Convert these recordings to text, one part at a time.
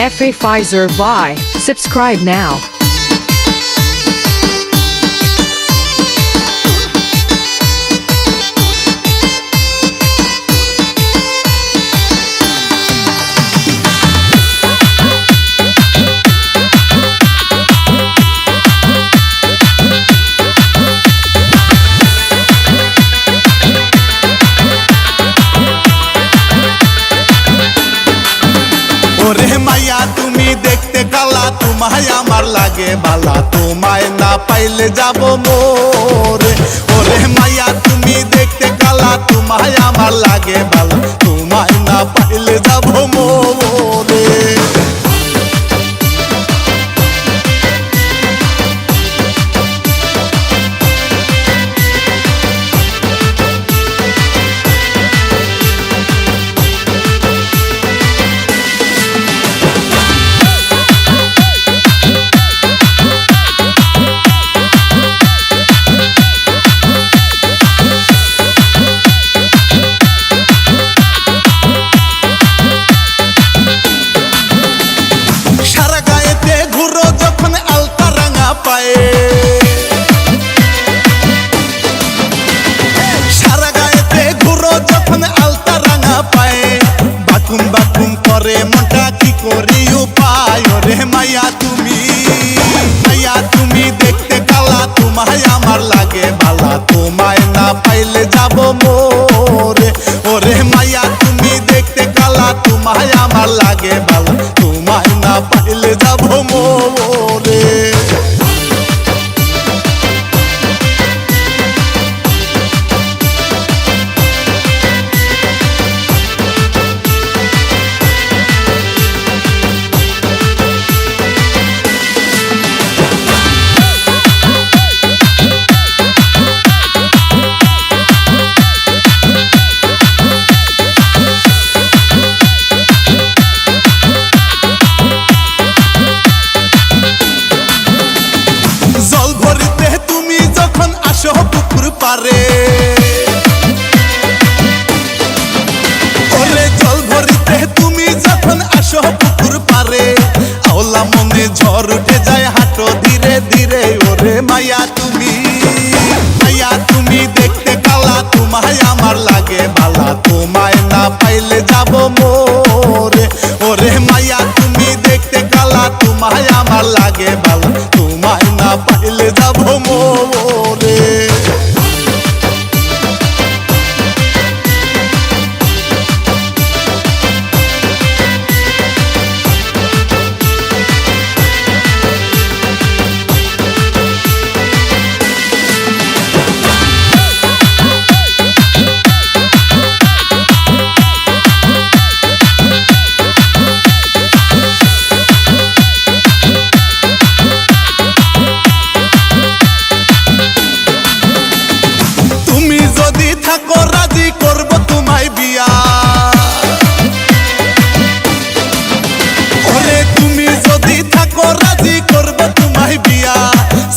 FA Pfizer Vi. Subscribe now. ওরে মাইয়া তুমি দেখতে কালা, তোমায় আমার লাগে বালা, তোমায় না পাইলে যাব মোরে। ওরে মাইয়া তুমি দেখতে কালা, তোমায় আমার লাগে বালা, তোমায় না পাইলে যাব মোরে। সারা গায়েতে ঘুরো যখন আলতা রাঙা পায়ে, বাকুম বাকুম করে মনটা কি করি উপায়। ওরে মাইয়া তুমি দেখতে কালা, তোমায় আমার লাগে বালা, তোমায় না পাইলে যাব মোরে। ওরে মাইয়া তুমি দেখতে কালা, তোমায় আমার লাগে বালা, তোমায় না পাইলে যাব মোরে। পুকুর পারে ওরে জল ভরিতে তুমি যখন আসো পুকুর পারে, আওলা মনে ঝড় উঠে যায় হাঁটো ধীরে ধীরে। ওরে মাইয়া তুমি দেখতে কালা, তোমায় আমার লাগে বালা, তোমায় না পাইলে যাব মোরে। ওরে মাইয়া তুমি দেখতে কালা, তোমায় আমার লাগে বালা, তোমায় না পাইলে যাব মোরে।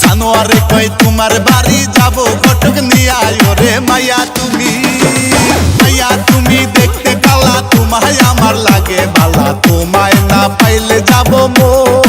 সানোয়ারে কই তোমার বাড়ি যাব ঘটক নিয়া। ওরে মাইয়া তুমি দেখতে কালা, তোমায় আমার লাগে বালা, তোমায় না পাইলে যাব মোরে।